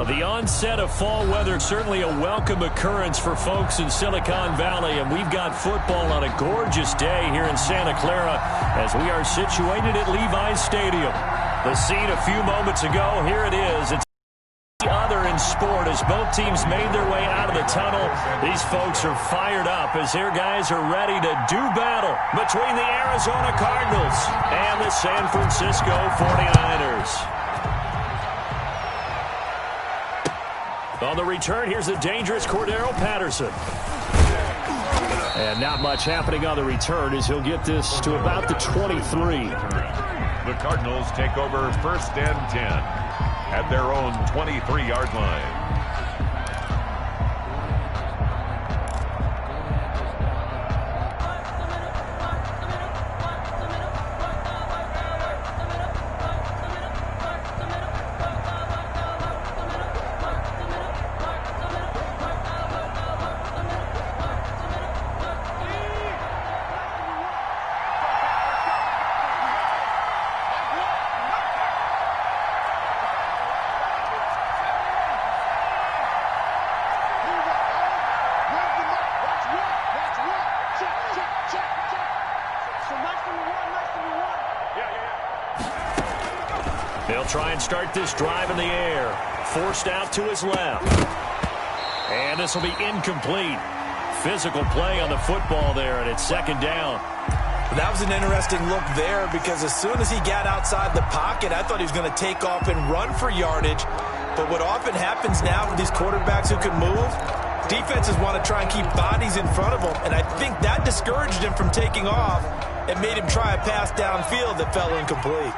The onset of fall weather, certainly a welcome occurrence for folks in Silicon Valley, and we've got football on a gorgeous day here in Santa Clara as we are situated at Levi's Stadium. The scene a few moments ago, here it is. It's the other in sport as both teams made their way out of the tunnel. These folks are fired up as their guys are ready to do battle between the Arizona Cardinals and the San Francisco 49ers. On the return, here's the dangerous Cordero Patterson. And not much happening on the return as he'll get this to about the 23. The Cardinals take over 1st and 10 at their own 23-yard line. They'll try and start this drive in the air. Forced out to his left. And this will be incomplete. Physical play on the football there, and it's 2nd down. That was an interesting look there because as soon as he got outside the pocket, I thought he was going to take off and run for yardage. But what often happens now with these quarterbacks who can move, defenses want to try and keep bodies in front of them, and I think that discouraged him from taking off and made him try a pass downfield that fell incomplete.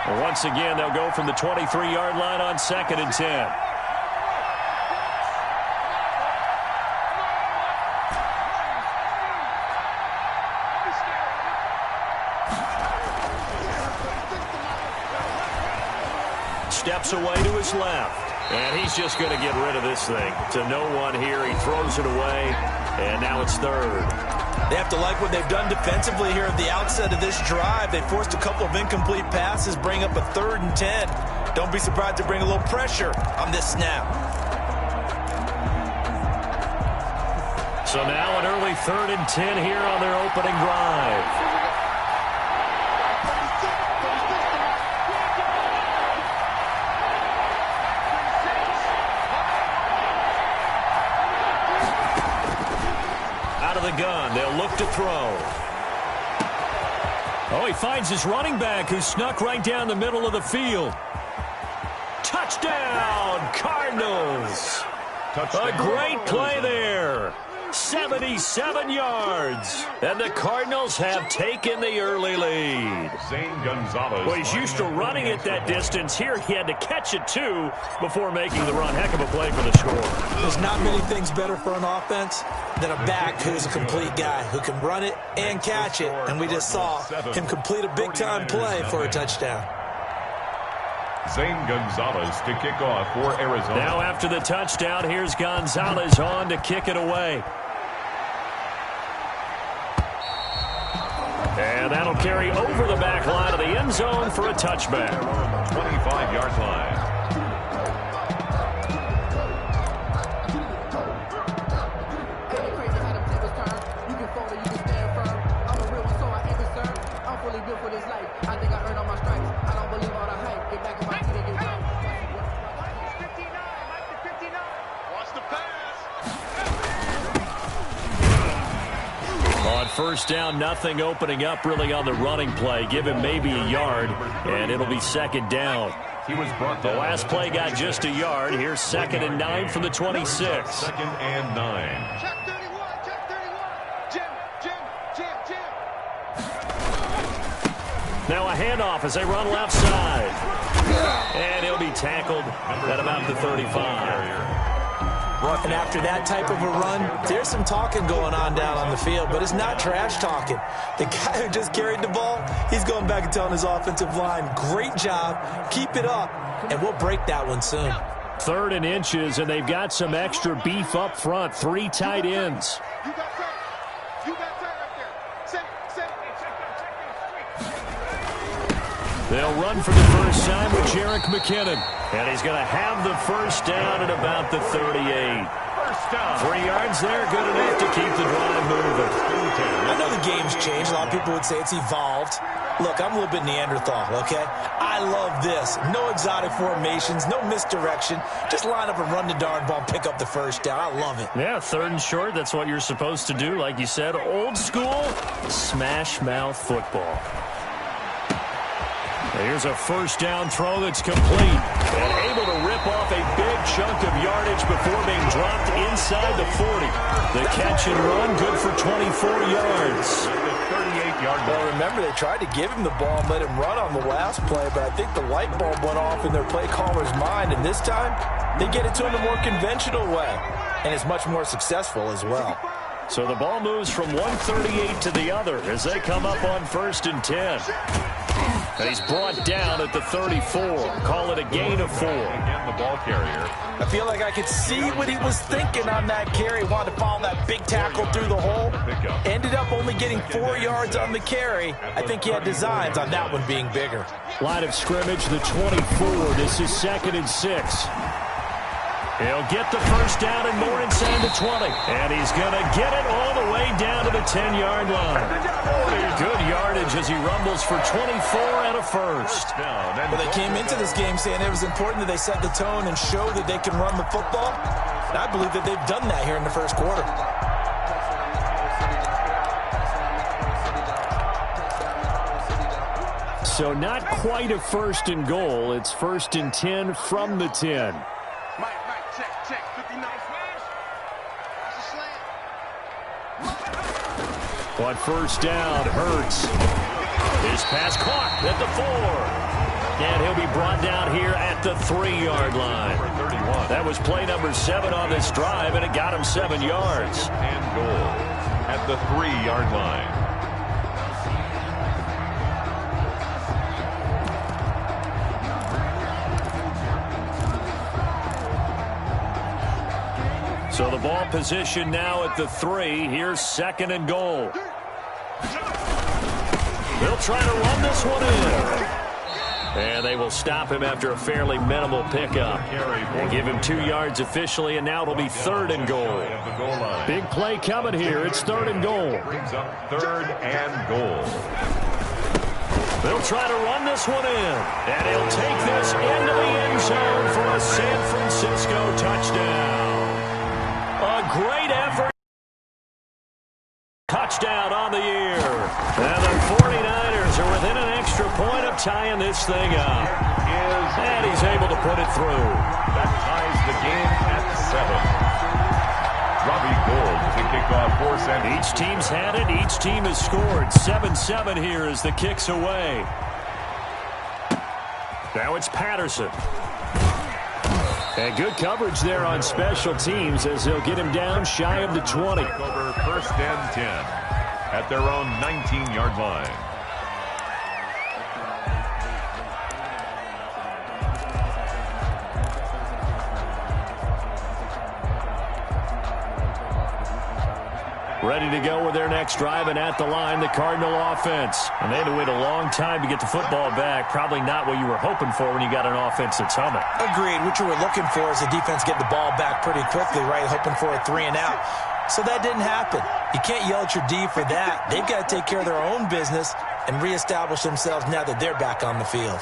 Well, once again, they'll go from the 23-yard line on 2nd and 10. Steps away to his left. And he's just going to get rid of this thing. To no one here. He throws it away. And now it's 3rd. They have to like what they've done defensively here at the outset of this drive. They forced a couple of incomplete passes, bring up a 3rd and 10. Don't be surprised to bring a little pressure on this snap. So now an early 3rd and 10 here on their opening drive. The gun. They'll look to throw. Oh, he finds his running back who snuck right down the middle of the field. Touchdown, Cardinals. Touchdown. A great play there. 77 yards. And the Cardinals have taken the early lead. Well, he's used to running it that distance. Here he had to catch it, too, before making the run. Heck of a play for the score. There's not many things better for an offense than a back who's a complete guy, who can run it and catch it. And we just saw him complete a big-time play for a touchdown. Zane Gonzalez to kick off for Arizona. Now after the touchdown, here's Gonzalez on to kick it away. And that'll carry over the back line of the end zone for a touchback. 25-yard line. First down, nothing opening up really on the running play. Give him maybe a yard, and it'll be 2nd down. He was brought the last play got just a yard. Here's 2nd and 9 from the 26. 2nd and 9. Check 31, check 31. Jim. Now a handoff as they run left side. And he'll be tackled at about the 35. And after that type of a run, there's some talking going on down on the field, but it's not trash talking. The guy who just carried the ball, he's going back and telling his offensive line, great job, keep it up, and we'll break that one soon. 3rd and inches, and they've got some extra beef up front. 3 tight ends. You got time. You got time right there. Set. They'll run for the first time with Jerick McKinnon. And he's going to have the first down at about the 38. 3 yards there, good enough to keep the drive moving. I know the game's changed. A lot of people would say it's evolved. Look, I'm a little bit Neanderthal, okay? I love this. No exotic formations, no misdirection. Just line up and run the darn ball and pick up the first down. I love it. Yeah, 3rd and short, that's what you're supposed to do. Like you said, old school, smash mouth football. Here's a first down throw that's complete and able to rip off a big chunk of yardage before being dropped inside the 40. The catch and run, good for 24 yards. Well, remember, they tried to give him the ball and let him run on the last play, but I think the light bulb went off in their play caller's mind, and this time they get it to him a more conventional way, and it's much more successful as well. So the ball moves from 138 to the other as they come up on 1st and 10. And he's brought down at the 34. Call it a gain of 4. Again, the ball carrier. I feel like I could see what he was thinking on that carry. Wanted to follow that big tackle through the hole. Ended up only getting 4 yards on the carry. I think he had designs on that one being bigger. Line of scrimmage, the 24. This is 2nd and 6. He'll get the first down and more inside the 20. And he's going to get it all the way down to the 10-yard line. Good yardage as he rumbles for 24 and a first. Well, they came into this game saying it was important that they set the tone and show that they can run the football. And I believe that they've done that here in the first quarter. So not quite a 1st and goal. It's 1st and 10 from the 10. Check, 59 smash. That's a slant. But first down, Hurts. His pass caught at the 4. And he'll be brought down here at the 3-yard line. That was play number 7 on this drive, and it got him 7 yards. And goal at the 3-yard line. So the ball position now at the 3. Here's 2nd and goal. They'll try to run this one in. And they will stop him after a fairly minimal pickup. They give him 2 yards officially, and now it'll be 3rd and goal. Big play coming here. It's 3rd and goal. Brings up 3rd and goal. They'll try to run this one in. And he'll take this into the end zone for a San Francisco touchdown. A great effort. Touchdown on the year. And the 49ers are within an extra point of tying this thing up. And he's able to put it through. That ties the game at 7. Robbie Gould to kick off for San Francisco. Each team's had it. Each team has scored. 7-7 here as the kick's away. Now it's Patterson. And good coverage there on special teams as they'll get him down shy of the 20. Over 1st and 10 at their own 19-yard line. Ready to go with their next drive, and at the line, the Cardinal offense. And they had to wait a long time to get the football back. Probably not what you were hoping for when you got an offense that's humming. Agreed. What you were looking for is the defense get the ball back pretty quickly, right? Hoping for a 3 and out. So that didn't happen. You can't yell at your D for that. They've got to take care of their own business and reestablish themselves now that they're back on the field.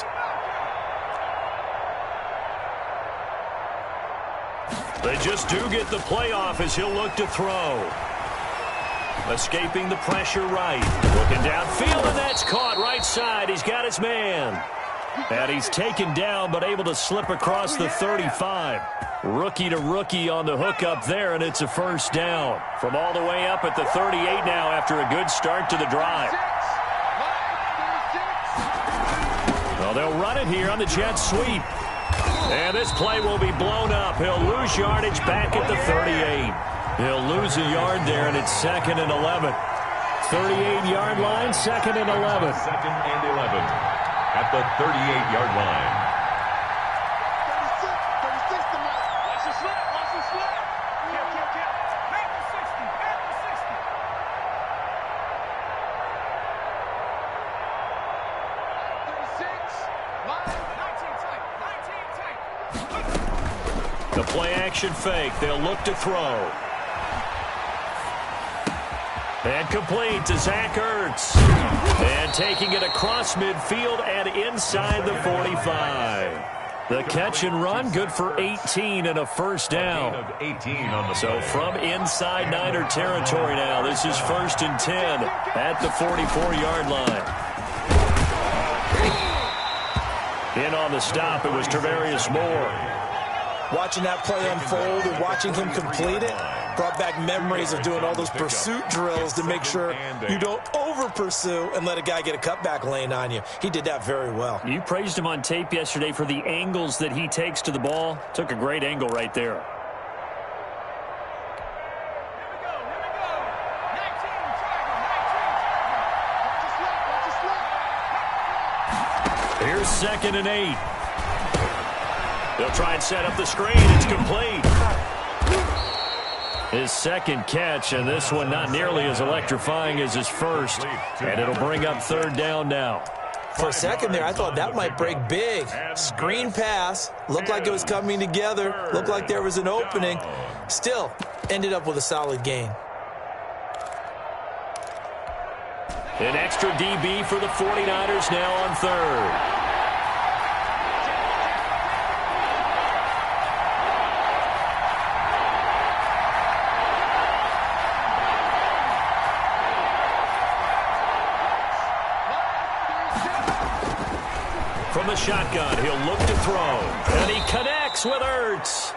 They just do get the playoff as he'll look to throw. Escaping the pressure right. Looking downfield, and that's caught right side. He's got his man. And he's taken down, but able to slip across the 35. Rookie to rookie on the hook up there, and it's a first down. From all the way up at the 38 now after a good start to the drive. Well, they'll run it here on the jet sweep. And this play will be blown up. He'll lose yardage back at the 38. He'll lose a yard there, and it's 2nd and 11. 38-yard line, 2nd and 11. 2nd and 11 at the 38-yard line. 36 to Mike. Watch the slip. Watch the slip. Kill. Back to 60. Back to 60. 36. Line. 19 tight. 19 tight. play action fake. They'll look to throw. And complete to Zach Ertz. And taking it across midfield and inside the 45. The catch and run, good for 18 and a first down. So from inside Niner territory now, this is 1st and 10 at the 44-yard line. In on the stop, it was Tarvarius Moore. Watching that play unfold and watching him complete it brought back memories of doing all those pursuit drills to make sure you don't over-pursue and let a guy get a cutback lane on you. He did that very well. You praised him on tape yesterday for the angles that he takes to the ball. Took a great angle right there. Here's 2nd and 8. They'll try and set up the screen. It's complete. His second catch, and this one not nearly as electrifying as his first. And it'll bring up 3rd down now. For a second there, I thought that might break big. Screen pass. Looked like it was coming together. Looked like there was an opening. Still, ended up with a solid gain. An extra DB for the 49ers now on 3rd. From the shotgun, he'll look to throw. And he connects with Ertz.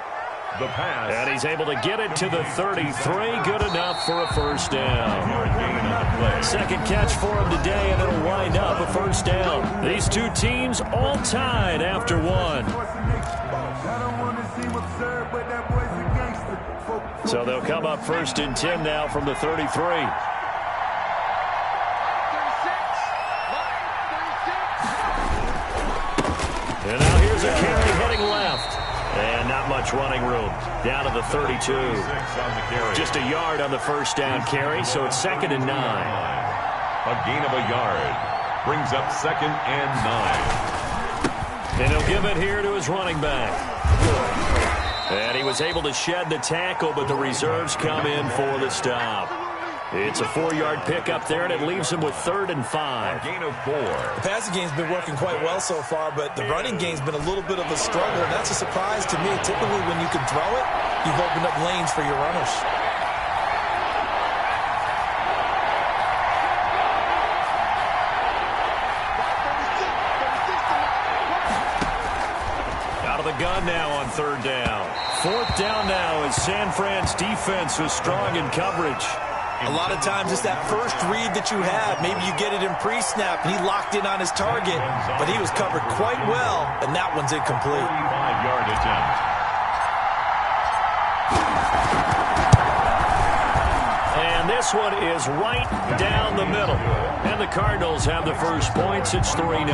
The pass. And he's able to get it to the 33. Good enough for a first down. Second catch for him today, and it'll wind up a first down. These two teams all tied after one. So they'll come up 1st and 10 now from the 33. And now here's a carry heading left. And not much running room. Down to the 32. Just a yard on the first down carry, so it's 2nd and 9. A gain of a yard. Brings up 2nd and 9. And he'll give it here to his running back. And he was able to shed the tackle, but the reserves come in for the stop. It's a 4-yard pickup there, and it leaves him with 3rd and 5. A gain of 4. The passing game's been working quite well so far, but the running game's been a little bit of a struggle, and that's a surprise to me. Typically, when you can throw it, you've opened up lanes for your runners. Out of the gun now on 3rd down. 4th down now as San Fran's defense was strong in coverage. A lot of times it's that first read that you have. Maybe you get it in pre-snap, and he locked in on his target, but he was covered quite well, and that one's incomplete. 5-yard attempt. And this one is right down the middle. And the Cardinals have the first points. It's 3-0.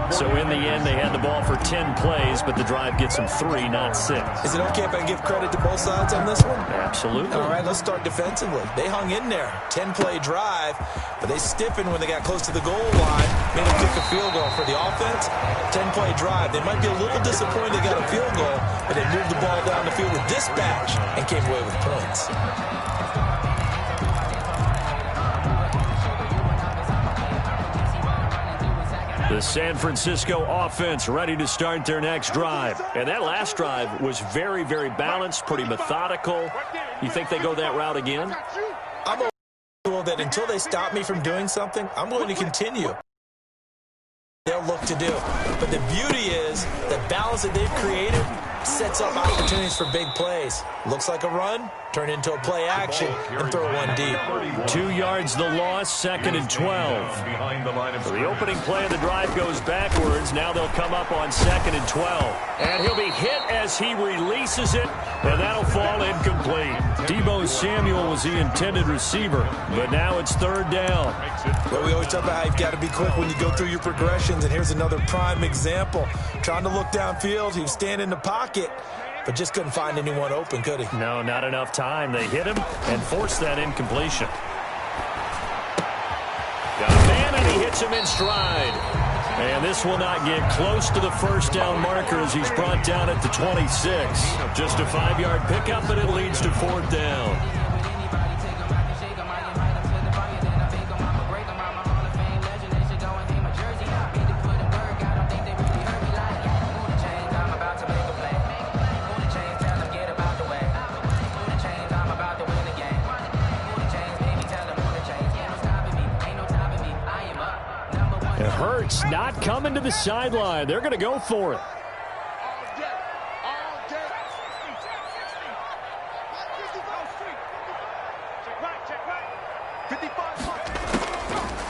So in the end, they had the ball for 10 plays, but the drive gets them 3, not 6. Is it okay if I give credit to both sides on this one? Absolutely. All right, let's start defensively. They hung in there. 10-play drive, but they stiffened when they got close to the goal line, made them kick a field goal. For the offense, 10-play drive. They might be a little disappointed they got a field goal, but they moved the ball down the field with dispatch and came away with points. The San Francisco offense ready to start their next drive. And that last drive was very, very balanced, pretty methodical. You think they go that route again? I'm okay that until they stop me from doing something, I'm going to continue. They'll look to do. But the beauty is the balance that they've created sets up opportunities for big plays. Looks like a run, turn into a play action, and throw one deep. 2 yards the loss, 2nd and 12. So the opening play of the drive goes backwards. Now they'll come up on 2nd and 12. And he'll be hit as he releases it, and that'll fall incomplete. Deebo Samuel was the intended receiver, but now it's 3rd down. Well, we always talk about how you've got to be quick when you go through your progressions, and here's another prime example. Trying to look downfield, he was standing in the pocket, but just couldn't find anyone open, could he? No, not enough time. They hit him and forced that incompletion. Got a man, and he hits him in stride. And this will not get close to the first down marker as he's brought down at the 26. Just a 5-yard pickup, and it leads to 4th down. Hurts not coming to the sideline. They're going to go for it.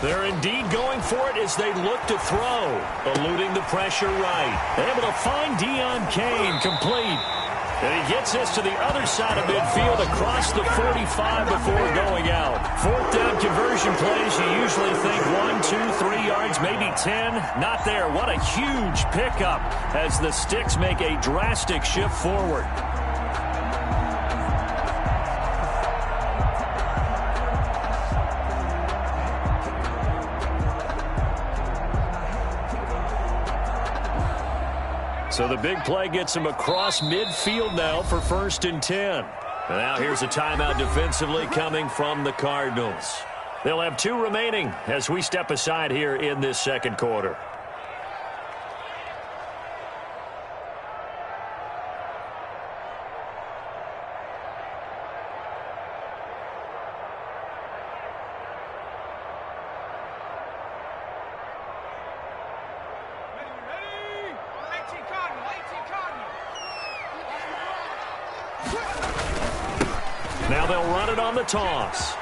They're indeed going for it as they look to throw. Eluding the pressure right. Able to find Deon Cain, complete. And he gets this to the other side of midfield across the 45 before going out. 4th down conversion plays, you usually think 1, 2, 3 yards, maybe 10. Not there. What a huge pickup as the Sticks make a drastic shift forward. So the big play gets him across midfield now for 1st and 10. Now here's a timeout defensively coming from the Cardinals. They'll have 2 remaining as we step aside here in this second quarter. Now they'll run it on the toss.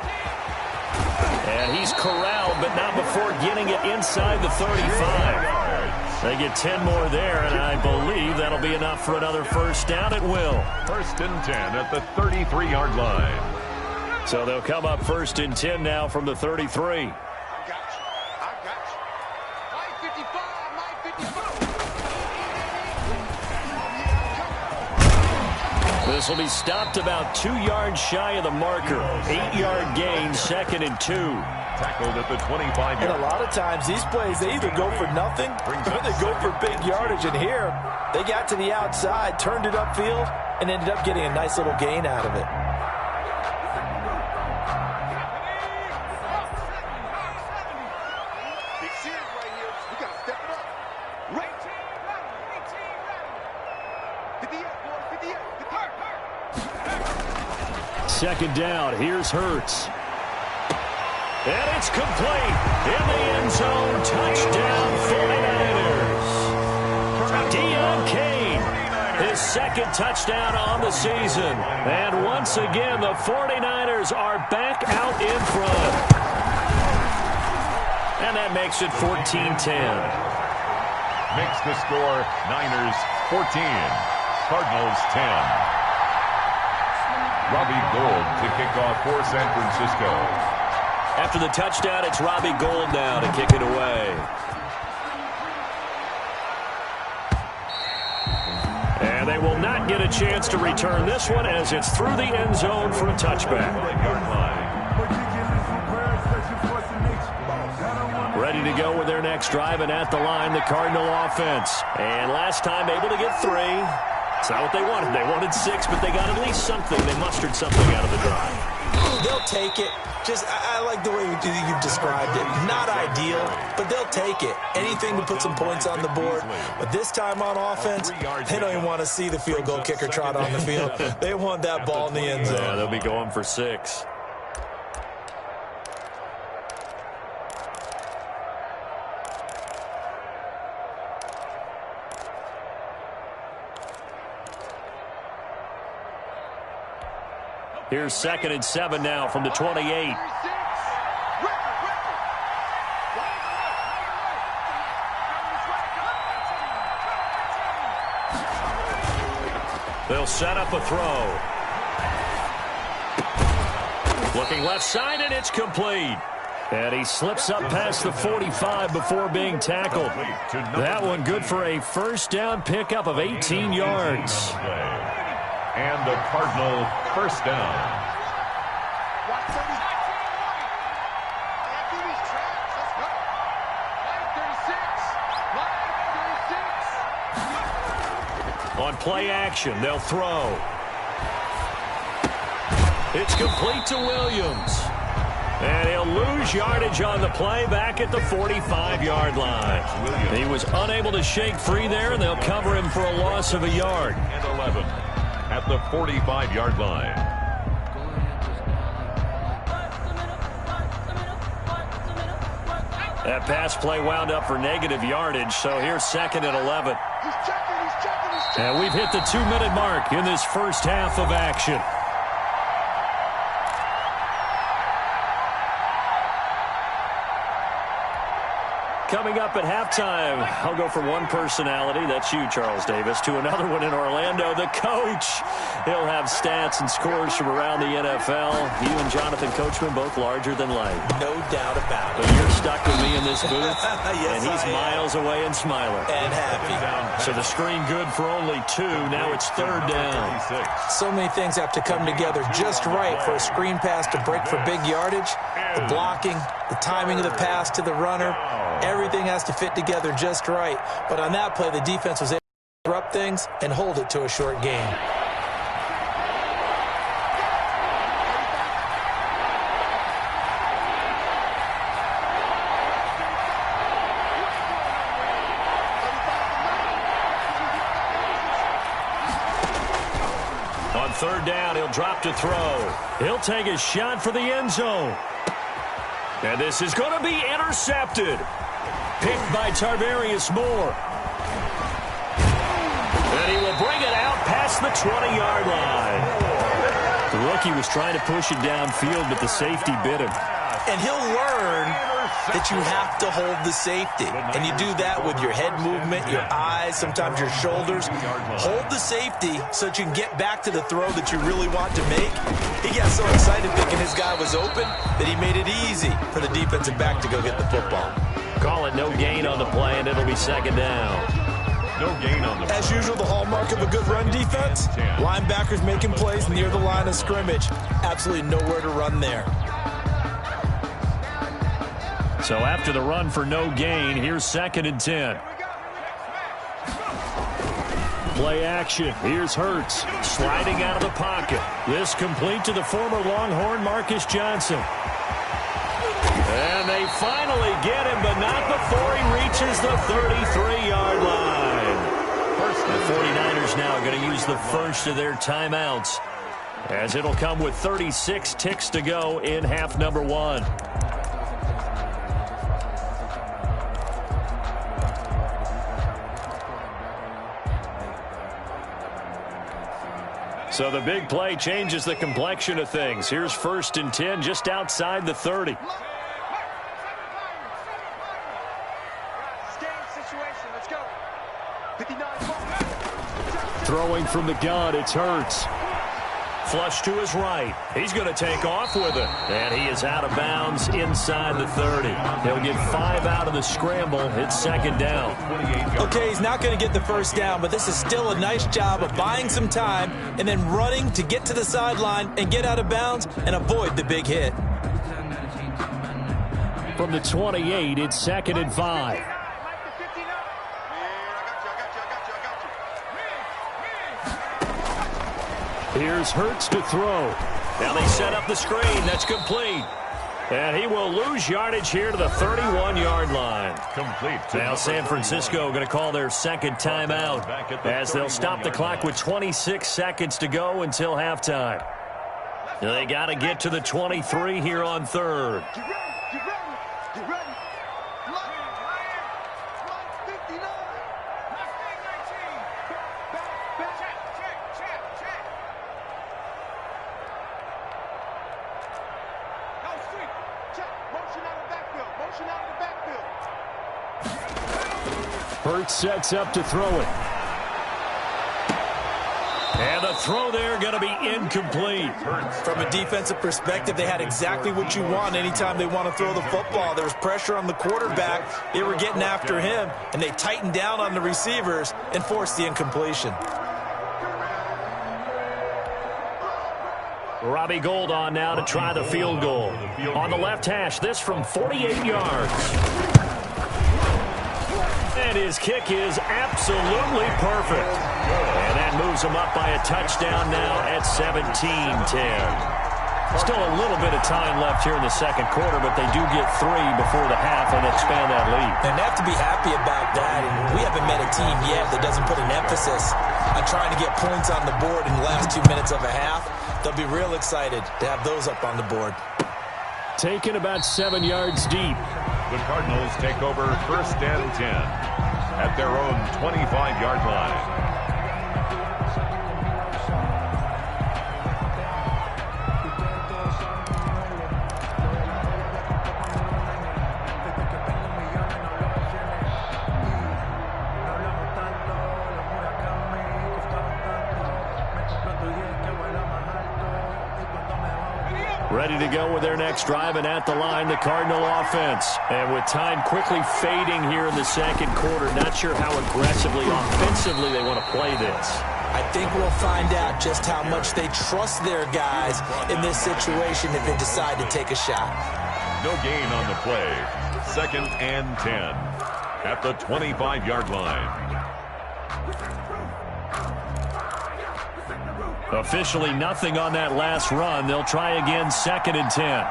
And he's corralled, but not before getting it inside the 35. They get 10 more there, and I believe that'll be enough for another first down. It will. 1st and 10 at the 33-yard line. So they'll come up 1st and 10 now from the 33. This will be stopped about 2 yards shy of the marker. 8-yard gain, 2nd and 2. Tackled at the 25-yard. And a lot of times these plays, they either go for nothing or they go for big yardage. And here, they got to the outside, turned it upfield, and ended up getting a nice little gain out of it. Second down, here's Hurts. And it's complete. In the end zone, touchdown 49ers. Deon Cain, his 2nd touchdown on the season. And once again, the 49ers are back out in front. And that makes it 14-10. Makes the score Niners 14, Cardinals 10. Robbie Gould to kick off for San Francisco. After the touchdown, it's Robbie Gould now to kick it away. And they will not get a chance to return this one as it's through the end zone for a touchback. Ready to go with their next drive, and at the line, the Cardinal offense. And last time able to get 3. It's not what they wanted. They wanted 6, but they got at least something. They mustered something out of the drive. They'll take it. I like the way you've described it. Not ideal, but they'll take it. Anything to put some points on the board. But this time on offense, they don't even want to see the field goal kicker trot on the field. They want that ball in the end zone. Yeah, they'll be going for 6. Here's 2nd and 7 now from the 28. They'll set up a throw. Looking left side, and it's complete. And he slips up past the 45 before being tackled. That one good for a first down pickup of 18 yards. And the Cardinal first down. on play action. They'll throw. It's complete to Williams. And he'll lose yardage on the play back at the 45-yard line. He was unable to shake free there, and they'll cover him for a loss of a yard. And 11 at the 45-yard line. That pass play wound up for negative yardage, so here's 2nd and 11. And we've hit the 2-minute mark in this first half of action. Coming up at halftime, I'll go from one personality, that's you, Charles Davis, to another one in Orlando, the coach. He'll have stats and scores from around the NFL. You and Jonathan Coachman, both larger than life. No doubt about it. But you're stuck with me in this booth, yes, and he's miles away and smiling. And happy. So the screen good for only 2. Now it's 3rd down. So many things have to come together just right for a screen pass to break for big yardage. The blocking, the timing of the pass to the runner. Everything has to fit together just right. But on that play, the defense was able to disrupt things and hold it to a short gain. On 3rd down, he'll drop to throw. He'll take a shot for the end zone. And this is going to be intercepted. Picked by Tarvarius Moore. And he will bring it out past the 20-yard line. The rookie was trying to push it downfield, but the safety bit him. And he'll learn that you have to hold the safety. And you do that with your head movement, your eyes, sometimes your shoulders. Hold the safety so that you can get back to the throw that you really want to make. He got so excited thinking his guy was open that he made it easy for the defensive back to go get the football. Call it no gain on the play, and it'll be 2nd down. No gain on the play. As usual, the hallmark of a good run defense, linebackers making plays near the line of scrimmage. Absolutely nowhere to run there. So after the run for no gain, here's 2nd and 10. Play action. Here's Hurts sliding out of the pocket. This complete to the former Longhorn Marcus Johnson. And they finally get him, but not before he reaches the 33-yard line. The 49ers now are going to use the first of their timeouts, as it'll come with 36 ticks to go in half number 1. So the big play changes the complexion of things. Here's 1st and 10 just outside the 30. Throwing from the gun, it's Hurts. Flush to his right. He's going to take off with it. And he is out of bounds inside the 30. He'll get 5 out of the scramble. It's 2nd down. Okay, he's not going to get the first down, but this is still a nice job of buying some time and then running to get to the sideline and get out of bounds and avoid the big hit. From the 28, it's 2nd and 5. Here's Hurts to throw. Now they set up the screen. That's complete. And he will lose yardage here to the 31-yard line. Complete. Now San Francisco going to call their 2nd timeout as they'll stop the clock with 26 seconds to go until halftime. They got to get to the 23 here on 3rd. Hurts sets up to throw it. And the throw there going to be incomplete. From a defensive perspective, they had exactly what you want anytime they want to throw the football. There was pressure on the quarterback. They were getting after him, and they tightened down on the receivers and forced the incompletion. Robbie Gould on now to try the field goal. On the left hash, this from 48 yards. And his kick is absolutely perfect. And that moves them up by a touchdown now at 17-10. Still a little bit of time left here in the second quarter, but they do get 3 before the half and expand that lead. And they have to be happy about that. And we haven't met a team yet that doesn't put an emphasis on trying to get points on the board in the last 2 minutes of a half. They'll be real excited to have those up on the board. Taken about 7 yards deep. The Cardinals take over 1st and 10 at their own 25-yard line. Ready to go with their next drive, and at the line, the Cardinal offense. And with time quickly fading here in the second quarter, not sure how aggressively, offensively they want to play this. I think we'll find out just how much they trust their guys in this situation if they decide to take a shot. No gain on the play. 2nd and 10 at the 25-yard line. Officially nothing on that last run. They'll try again 2nd and 10.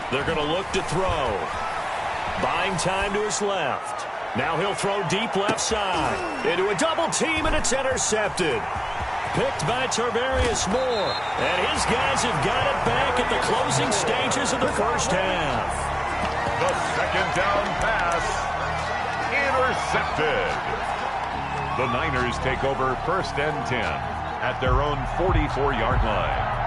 They're going to look to throw. Buying time to his left. Now he'll throw deep left side. Into a double team, and it's intercepted. Picked by Tarvarius Moore. And his guys have got it back at the closing stages of the first half. The 2nd down pass. Intercepted. The Niners take over 1st and 10 at their own 44-yard line.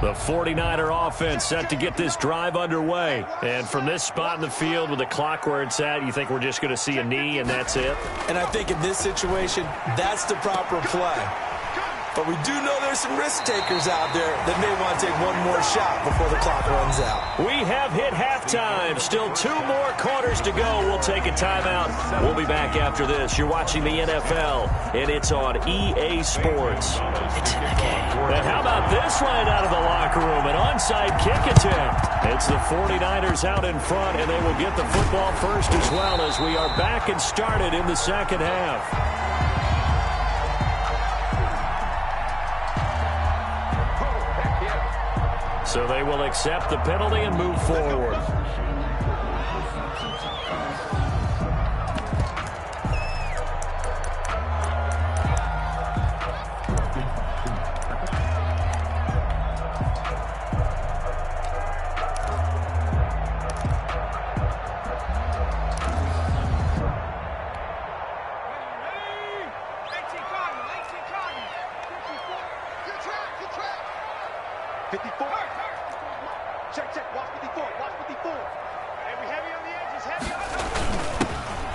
The 49er offense set to get this drive underway. And from this spot in the field with the clock where it's at, you think we're just going to see a knee and that's it? And I think in this situation, that's the proper play. But we do know there's some risk takers out there that may want to take one more shot before the clock runs out. We have hit halftime. Still 2 more quarters to go. We'll take a timeout. We'll be back after this. You're watching the NFL, and it's on EA Sports. It's in the game. And how about this right out of the locker room? An onside kick attempt. It's the 49ers out in front, and they will get the football first as well as we are back and started in the second half. So they will accept the penalty and move forward.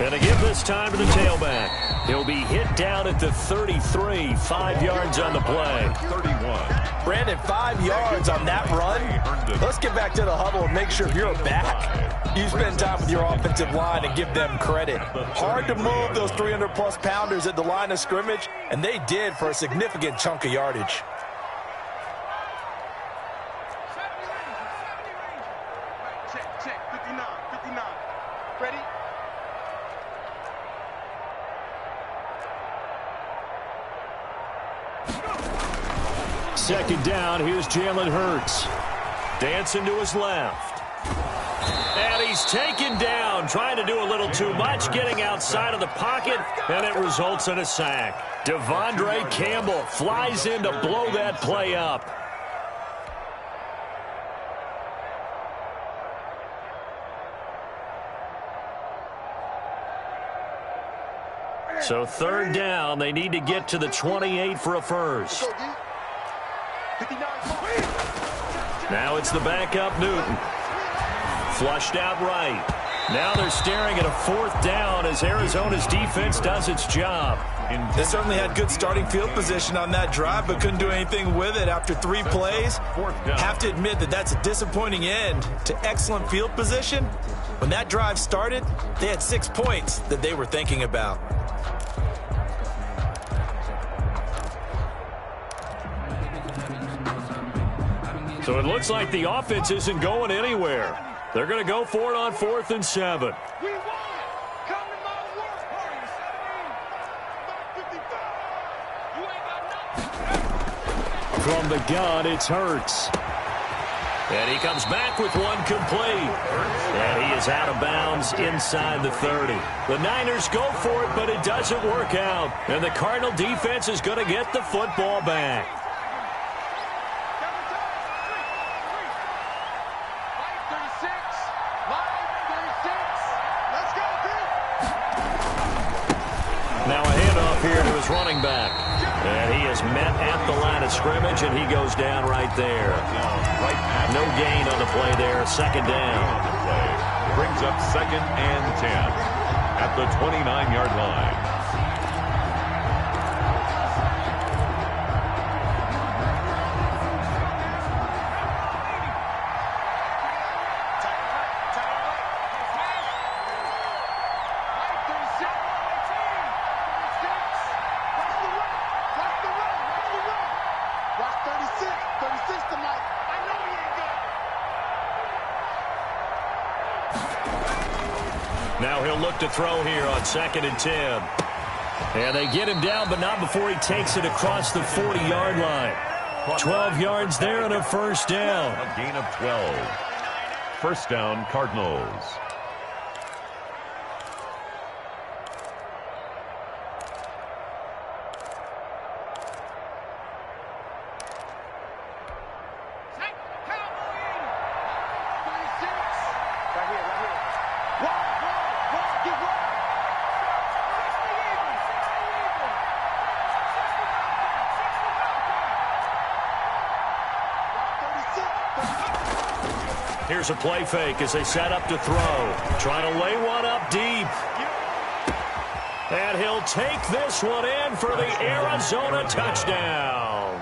And to give this time to the tailback. He'll be hit down at the 33, 5 yards on the play. 31. Brandon, 5 yards on that run. Let's get back to the huddle and make sure you're back. You spend time with your offensive line and give them credit. Hard to move those 300-plus pounders at the line of scrimmage, and they did for a significant chunk of yardage. Check, 59. Ready? Second down, here's Jalen Hurts. Dancing to his left. And he's taken down, trying to do a little too much, getting outside of the pocket, and it results in a sack. Devondre Campbell flies in to blow that play up. So third down, they need to get to the 28 for a first. Now it's the backup Newton. Flushed out right. Now they're staring at a 4th down as Arizona's defense does its job. They certainly had good starting field position on that drive, but couldn't do anything with it after 3 plays. Have to admit that that's a disappointing end to excellent field position. When that drive started, they had 6 points that they were thinking about. So it looks like the offense isn't going anywhere. They're going to go for it on 4th and 7. We won it. Come to my work. You ain't got nothing. From the gun, it's Hurts. And he comes back with one complete. And he is out of bounds inside the 30. The Niners go for it, but it doesn't work out. And the Cardinal defense is going to get the football back. Now a handoff here to his running back. And he is met at the line of scrimmage, and he goes down right there. No gain on the play there. 2nd down. Brings up 2nd and 10 at the 29-yard line. Now he'll look to throw here on 2nd and 10. And they get him down, but not before he takes it across the 40-yard line. 12 yards there and a 1st down. A gain of 12. 1st down, Cardinals. Here's a play fake as they set up to throw. Trying to lay one up deep. And he'll take this one in for the Arizona touchdown.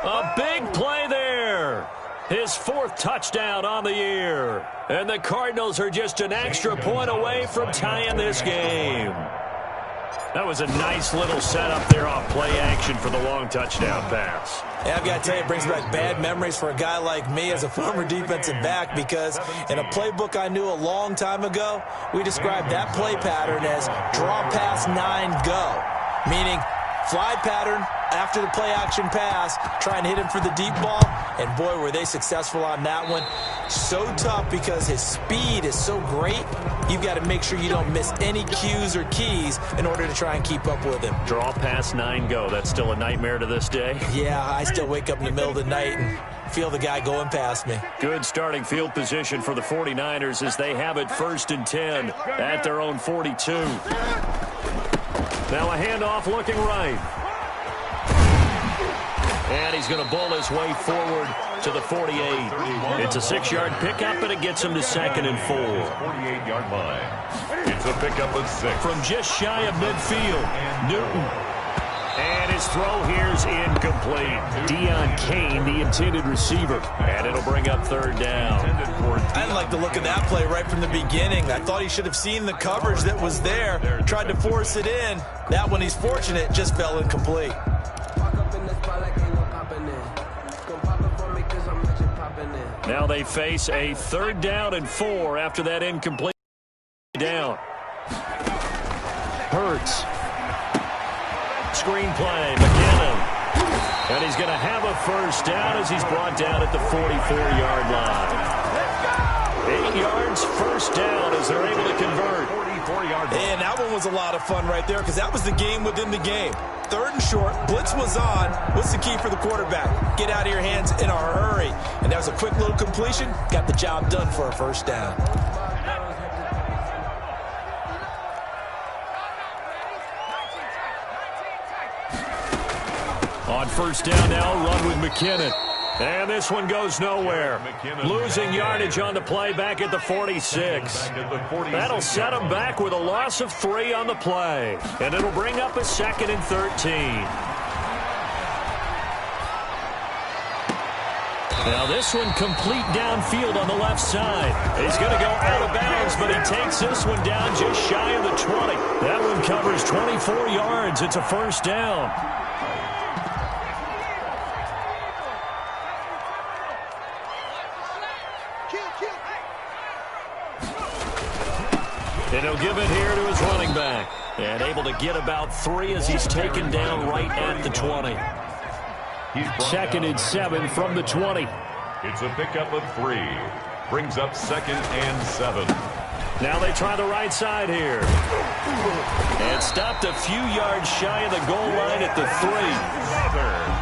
A big play there. His 4th touchdown on the year. And the Cardinals are just an extra point away from tying this game. That was a nice little setup there off play action for the long touchdown pass. Yeah, I've got to tell you, it brings back bad memories for a guy like me as a former defensive back, because in a playbook I knew a long time ago, we described that play pattern as draw pass 9 go, meaning fly pattern after the play action pass, try and hit him for the deep ball, and boy, were they successful on that one. So tough because his speed is so great, you've got to make sure you don't miss any cues or keys in order to try and keep up with him. Draw pass 9 go. That's still a nightmare to this day. Yeah, I still wake up in the middle of the night and feel the guy going past me. Good starting field position for the 49ers as they have it 1st and 10 at their own 42. Now a handoff looking right. And he's going to bull his way forward to the 48. It's a 6-yard pickup, and it gets him to 2nd and 4. 48-yard line. It's a pickup of 6. From just shy of midfield, Newton. And his throw here's incomplete. Deion Kane, the intended receiver. And it'll bring up 3rd down. I didn't like the look of that play right from the beginning. I thought he should have seen the coverage that was there, tried to force it in. That one, he's fortunate, just fell incomplete. Now they face a 3rd down and 4 after that incomplete down. Hurts. Screen play, McKinnon. And he's going to have a 1st down as he's brought down at the 44-yard line. 8 yards, 1st down as they're able to convert. And that one was a lot of fun right there because that was the game within the game. 3rd and short, blitz was on. What's the key for the quarterback? Get out of your hands in a hurry. And that was a quick little completion. Got the job done for a 1st down. On 1st down now, run with McKinnon. And this one goes nowhere. Losing yardage on the play back at the 46. That'll set them back with a loss of 3 on the play. And it'll bring up a 2nd and 13. Now this one complete downfield on the left side. He's going to go out of bounds, but he takes this one down just shy of the 20. That one covers 24 yards. It's a first down. And he'll give it here to his running back. And able to get about 3 as he's taken down right at the 20. 2nd and 7 from the 20. It's a pickup of 3. Brings up 2nd and 7. Now they try the right side here. And stopped a few yards shy of the goal line at the 3.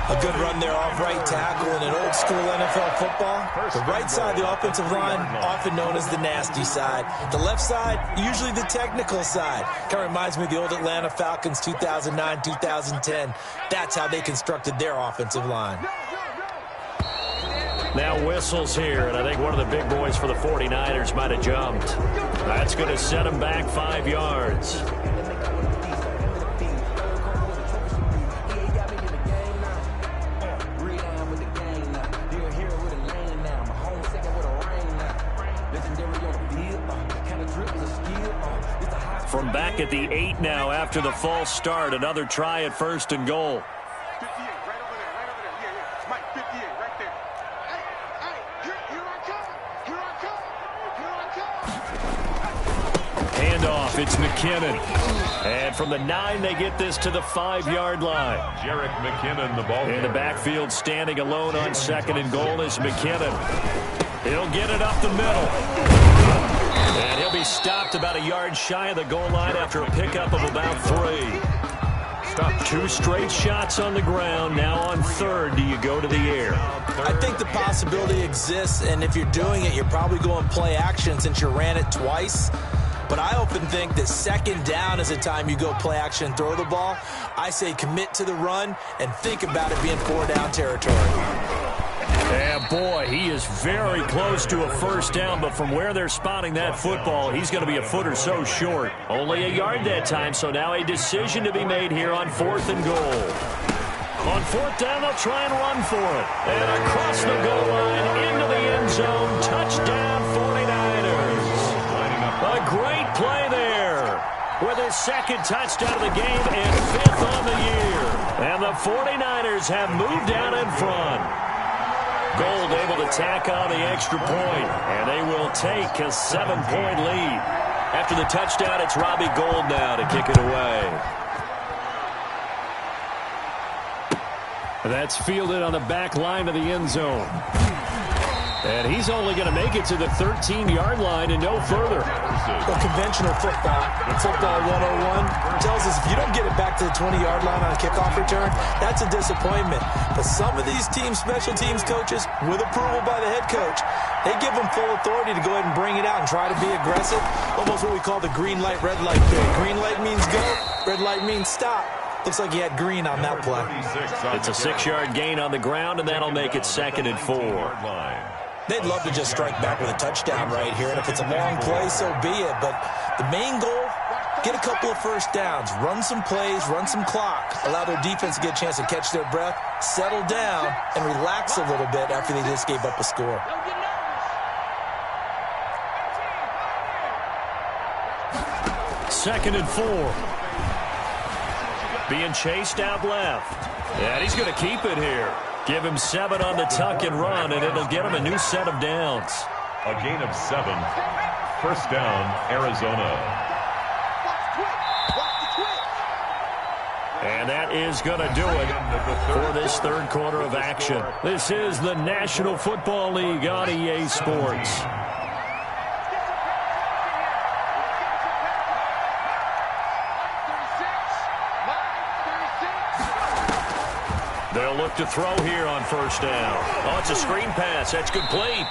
A good run there off right tackle in an old school NFL football. The right side of the offensive line, often known as the nasty side. The left side, usually the technical side. Kind of reminds me of the old Atlanta Falcons 2009, 2010. That's how they constructed their offensive line. Now whistles here, and I think one of the big boys for the 49ers might have jumped. That's going to set him back 5 yards. From back at the 8 now after the false start, another try at 1st and goal. 58, right over there, right over there. Yeah. Mike, 58, right there. Here I come. Handoff, it's McKinnon. And from the 9, they get this to the 5-yard line. Jerick McKinnon, the ball. In the backfield, standing alone on 2nd and goal is McKinnon. He'll get it up the middle. And he'll be stopped about a yard shy of the goal line after a pickup of about 3. Stop 2 straight shots on the ground. Now on 3rd, do you go to the air? I think the possibility exists, and if you're doing it, you're probably going play action since you ran it twice. But I often think that 2nd down is the time you go play action and throw the ball. I say commit to the run and think about it being 4-down territory. Yeah, boy, he is very close to a first down, but from where they're spotting that football, he's going to be a foot or so short. Only a yard that time, so now a decision to be made here on 4th and goal. On 4th down, they'll try and run for it. And across the goal line, into the end zone, touchdown 49ers. A great play there with his 2nd touchdown of the game and 5th on the year. And the 49ers have moved out in front. Gold able to tack on the extra point, and they will take a 7-point lead. After the touchdown, it's Robbie Gould now to kick it away. That's fielded on the back line of the end zone. And he's only going to make it to the 13-yard line and no further. Well, conventional football 101, tells us if you don't get it back to the 20-yard line on a kickoff return, that's a disappointment. But some of these teams, special teams coaches, with approval by the head coach, they give them full authority to go ahead and bring it out and try to be aggressive. Almost what we call the green light, red light thing. Green light means go, red light means stop. Looks like he had green on that play. It's a 6-yard gain on the ground, and that'll make it 2nd and 4. They'd love to just strike back with a touchdown right here, and if it's a long play, so be it. But the main goal, get a couple of first downs, run some plays, run some clock, allow their defense to get a chance to catch their breath, settle down, and relax a little bit after they just gave up a score. Second and 4. Being chased out left. And he's going to keep it here. Give him 7 on the tuck and run, and it'll get him a new set of downs. A gain of 7. First down, Arizona. And that is going to do it for this 3rd quarter of action. This is the National Football League on EA Sports. They'll look to throw here on first down. Oh, it's a screen pass. That's complete.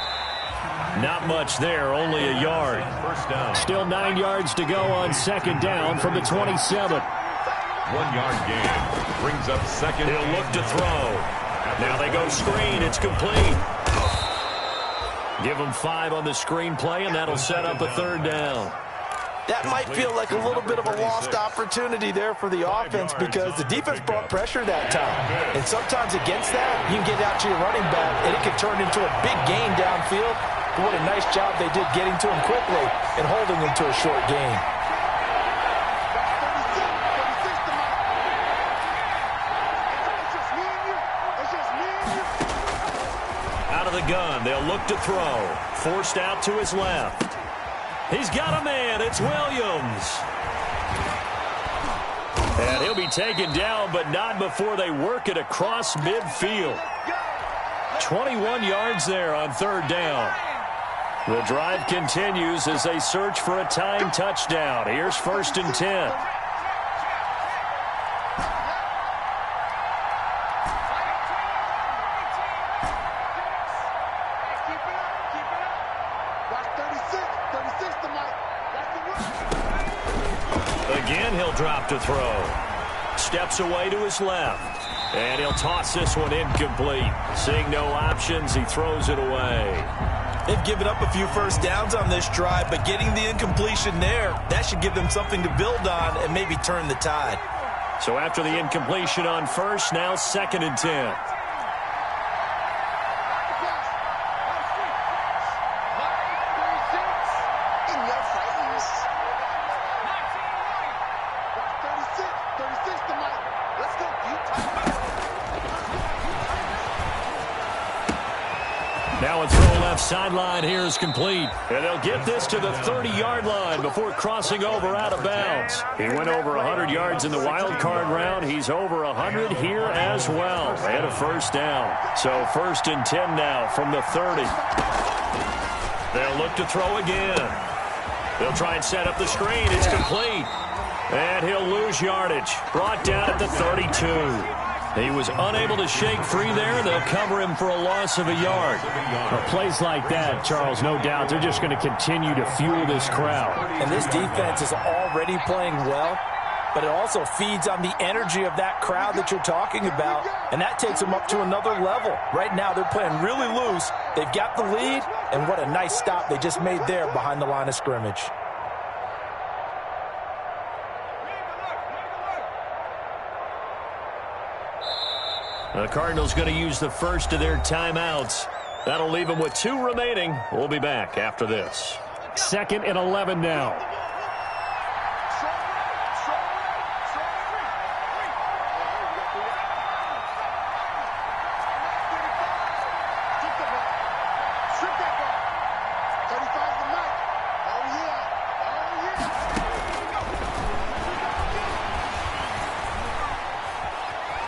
Not much there, only a yard. First down. Still 9 yards to go on 2nd down from the 27. 1-yard gain. Brings up 2nd. He'll look to throw. Now they go screen. It's complete. Give them 5 on the screenplay, and that'll set up a 3rd down. That might feel like a little bit of a lost opportunity there for the offense because the defense brought pressure that time. And sometimes against that, you can get out to your running back, and it can turn into a big gain downfield. But what a nice job they did getting to him quickly and holding him to a short gain. Out of the gun, they'll look to throw. Forced out to his left. He's got a man. It's Williams. And he'll be taken down, but not before they work it across midfield. 21 yards there on 3rd down. The drive continues as they search for a time touchdown. Here's 1st and 10. Again, he'll drop to throw. Steps away to his left. And he'll toss this one incomplete. Seeing no options, he throws it away. They've given up a few first downs on this drive, but getting the incompletion there, that should give them something to build on and maybe turn the tide. So after the incompletion on 1st, now 2nd and 10. Now a throw left sideline here is complete. And they'll get this to the 30-yard line before crossing over out of bounds. He went over 100 yards in the wild card round. He's over 100 here as well. And a 1st down. So 1st and 10 now from the 30. They'll look to throw again. They'll try and set up the screen. It's complete. And he'll lose yardage. Brought down at the 32. He was unable to shake free there. They'll cover him for a loss of a yard. Well, plays like that, Charles, no doubt, they're just going to continue to fuel this crowd. And this defense is already playing well, but it also feeds on the energy of that crowd that you're talking about, and that takes them up to another level. Right now, they're playing really loose. They've got the lead, and what a nice stop they just made there behind the line of scrimmage. The Cardinals going to use the first of their timeouts. That'll leave them with 2 remaining. We'll be back after this. 2nd and 11 now.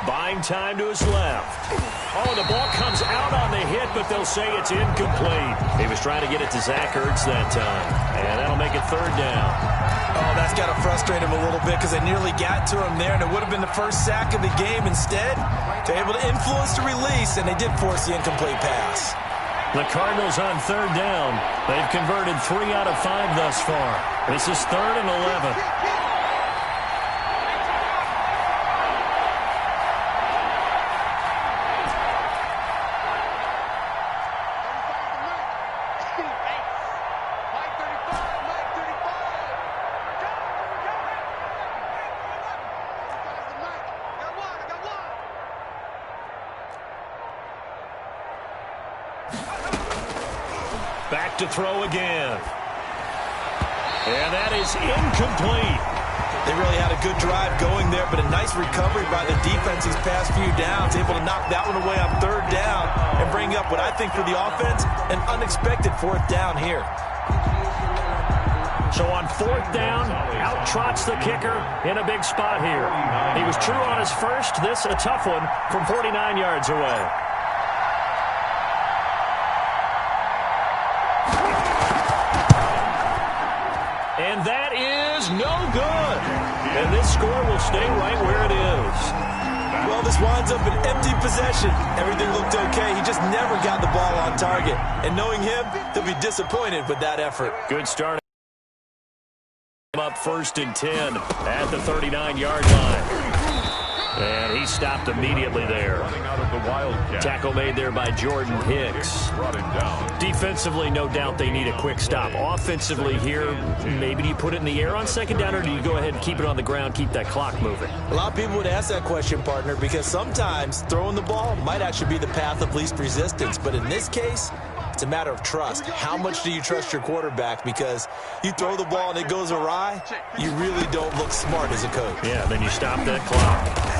Buying time to his left. Oh, the ball comes out on the hit, but they'll say it's incomplete. He was trying to get it to Zach Ertz that time, and that'll make it 3rd down. Oh, that's got to frustrate him a little bit because they nearly got to him there, and it would have been the first sack of the game. Instead, they're able to influence the release, and they did force the incomplete pass. The Cardinals on 3rd down. They've converted 3 out of 5 thus far. This is 3rd and 11. Back to throw again. And that is incomplete. They really had a good drive going there, but a nice recovery by the defense these past few downs, able to knock that one away on 3rd down and bring up what I think for the offense, an unexpected 4th down here. So on 4th down, out trots the kicker in a big spot here. He was true on his first. This a tough one from 49 yards away. And that is no good. And this score will stay right where it is. Well, this winds up an empty possession. Everything looked okay. He just never got the ball on target. And knowing him, he'll be disappointed with that effort. Good start. Up 1st and 10 at the 39-yard line. And he stopped immediately there. Running out of the Wildcat. Tackle made there by Jordan Hicks. Brought him down. Defensively, no doubt they need a quick stop. Offensively here, maybe do you put it in the air on second down, or do you go ahead and keep it on the ground, keep that clock moving? A lot of people would ask that question, partner, because sometimes throwing the ball might actually be the path of least resistance. But in this case, it's a matter of trust. How much do you trust your quarterback? Because you throw the ball and it goes awry, you really don't look smart as a coach. Yeah, then you stop that clock.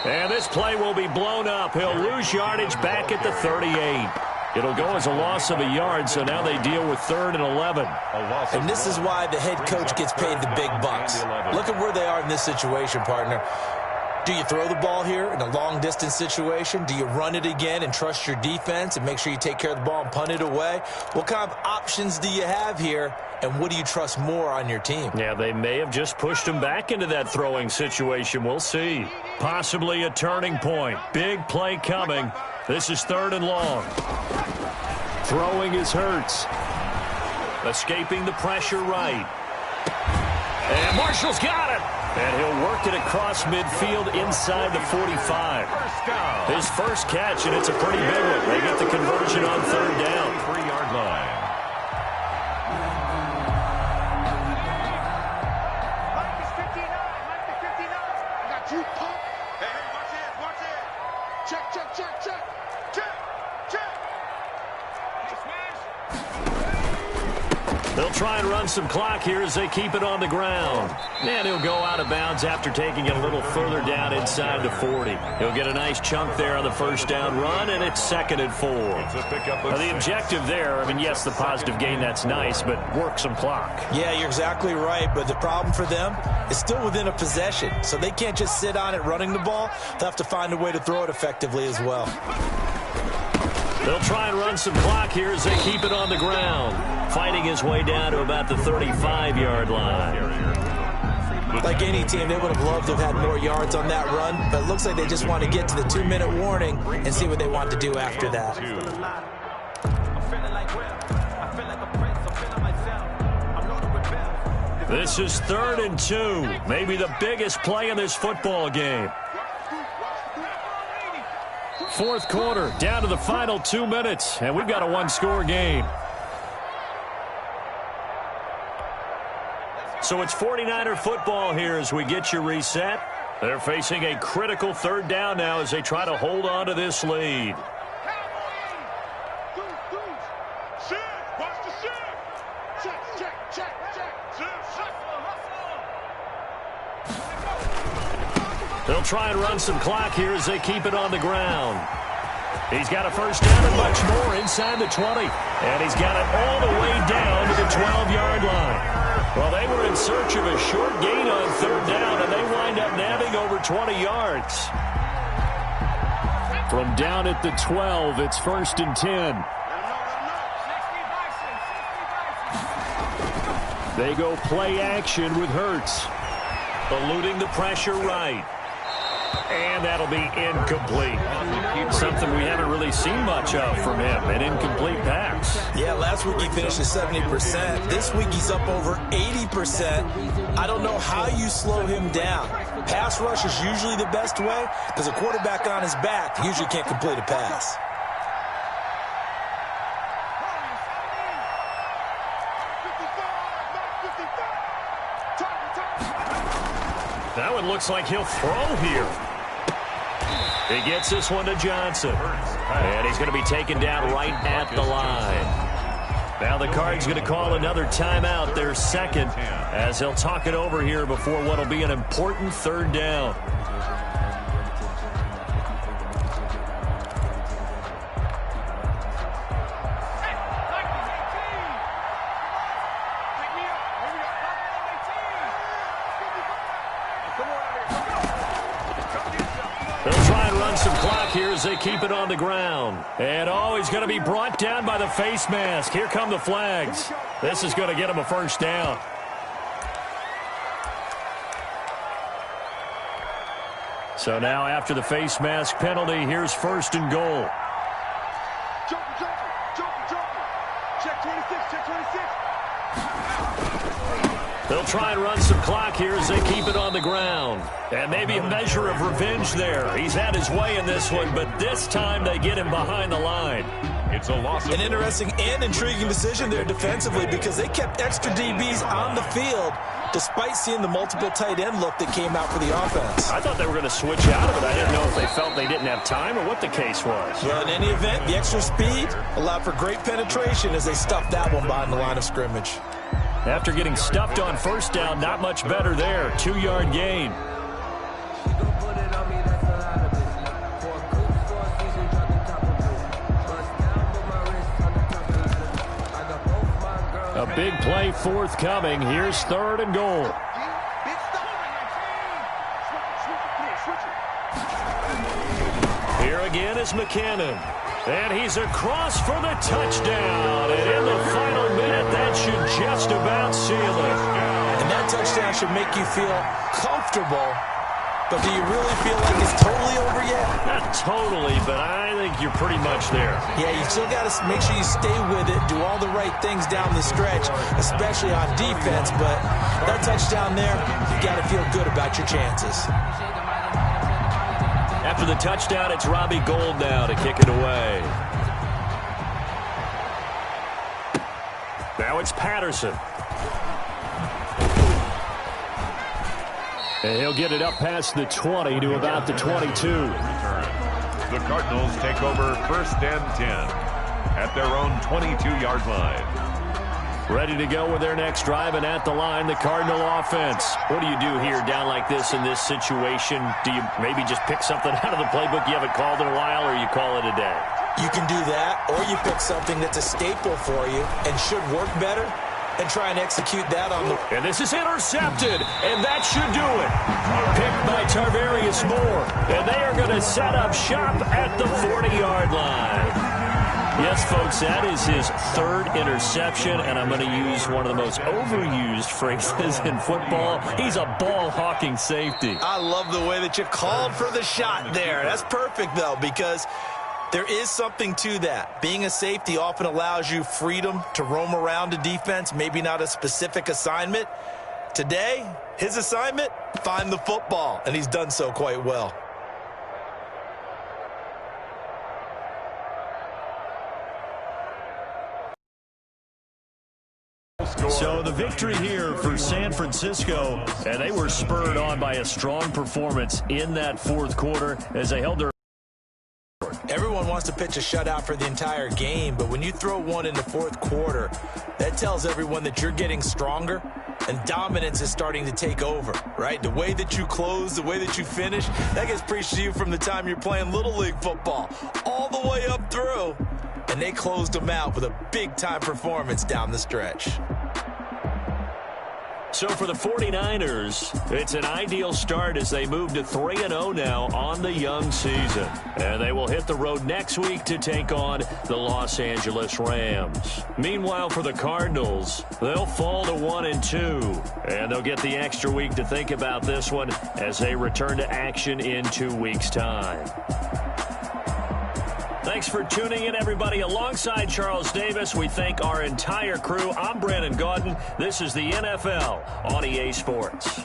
And this play will be blown up. He'll lose yardage back at the 38. It'll go as a loss of a yard, so now they deal with 3rd and 11. And this is why the head coach gets paid the big bucks. Look at where they are in this situation, partner. Do you throw the ball here in a long-distance situation? Do you run it again and trust your defense and make sure you take care of the ball and punt it away? What kind of options do you have here, and what do you trust more on your team? Yeah, they may have just pushed him back into that throwing situation. We'll see. Possibly a turning point. Big play coming. This is 3rd and long. Throwing is Hurts. Escaping the pressure right. And Marshall's got it. And he'll work it across midfield inside the 45. His first catch, and it's a pretty big one. They get the conversion on 3rd down. 3-yard line. Mike is 59. Mike is 59. I got you, pump. Hey, watch it, watch it. Check, check, check, check. Check, check. Hey, smash. They'll try and run some clock here as they keep it on the ground. And he'll go out of bounds after taking it a little further down inside the 40. He'll get a nice chunk there on the first down run, and it's 2nd and 4. Now, the objective there, I mean, yes, the positive gain, that's nice, but work some clock. Yeah, you're exactly right, but the problem for them is still within a possession, so they can't just sit on it running the ball. They'll have to find a way to throw it effectively as well. They'll try and run some clock here as they keep it on the ground, fighting his way down to about the 35-yard line. Like any team, they would have loved to have had more yards on that run, but it looks like they just want to get to the 2-minute warning and see what they want to do after that. This is 3rd and 2, maybe the biggest play in this football game. 4th quarter, down to the final 2 minutes, and we've got a 1-score game. So it's 49er football here as we get you reset. They're facing a critical 3rd down now as they try to hold on to this lead. They'll try and run some clock here as they keep it on the ground. He's got a first down and much more inside the 20. And he's got it all the way down to the 12-yard line. Well, they were in search of a short gain on 3rd down, and they wind up nabbing over 20 yards. From down at the 12, it's 1st and 10. They go play action with Hurts. Eluding the pressure right. And that'll be incomplete. Something we haven't really seen much of from him, an incomplete pass. Yeah, last week he finished at 70%. This week he's up over 80%. I don't know how you slow him down. Pass rush is usually the best way because a quarterback on his back usually can't complete a pass. That one looks like he'll throw here. He gets this one to Johnson. And he's going to be taken down right at the line. Now the Cards going to call another timeout, their 2nd, as they'll talk it over here before what will be an important 3rd down. Here as they keep it on the ground. And he's going to be brought down by the face mask. Here come the flags. This is going to get him a first down. So now after the face mask penalty, here's 1st and goal. Check 26, check 26. They'll try and run some clock here as they keep it on the ground. And maybe a measure of revenge there. He's had his way in this one, but this time they get him behind the line. It's a loss. An interesting and intriguing decision there defensively because they kept extra DBs on the field despite seeing the multiple tight end look that came out for the offense. I thought they were going to switch out of it. I didn't know if they felt they didn't have time or what the case was. Well, in any event, the extra speed allowed for great penetration as they stuffed that one behind the line of scrimmage. After getting stuffed on first down, not much better there. 2-yard gain. A big play forthcoming. Here's 3rd and goal. Here again is McKinnon. And he's across for the touchdown. And in the final minute, that should just about seal it. And that touchdown should make you feel comfortable. But do you really feel like it's totally over yet? Not totally, but I think you're pretty much there. Yeah, you still got to make sure you stay with it, do all the right things down the stretch, especially on defense. But that touchdown there, you got to feel good about your chances. After the touchdown, it's Robbie Gould now to kick it away. Now it's Patterson. And he'll get it up past the 20 to about the 22. The Cardinals take over 1st and 10 at their own 22-yard line. Ready to go with their next drive, and at the line, the Cardinal offense. What do you do here down like this in this situation? Do you maybe just pick something out of the playbook you haven't called in a while, or you call it a day? You can do that, or you pick something that's a staple for you and should work better and try and execute that on the... And this is intercepted, and that should do it. Picked by Tarvarius Moore, and they are going to set up shop at the 40-yard line. Yes, folks, that is his 3rd interception, and I'm going to use one of the most overused phrases in football. He's a ball-hawking safety. I love the way that you called for the shot there. That's perfect, though, because there is something to that. Being a safety often allows you freedom to roam around a defense, maybe not a specific assignment. Today, his assignment, find the football, and he's done so quite well. So the victory here for San Francisco, and they were spurred on by a strong performance in that 4th quarter as they held their... Everyone wants to pitch a shutout for the entire game, but when you throw one in the 4th quarter, that tells everyone that you're getting stronger and dominance is starting to take over, right? The way that you close, the way that you finish, that gets preached to you from the time you're playing Little League football all the way up through. And they closed them out with a big-time performance down the stretch. So for the 49ers, it's an ideal start as they move to 3-0 now on the young season. And they will hit the road next week to take on the Los Angeles Rams. Meanwhile, for the Cardinals, they'll fall to 1-2. And they'll get the extra week to think about this one as they return to action in 2 weeks' time. Thanks for tuning in, everybody. Alongside Charles Davis, we thank our entire crew. I'm Brandon Gaudin. This is the NFL on EA Sports.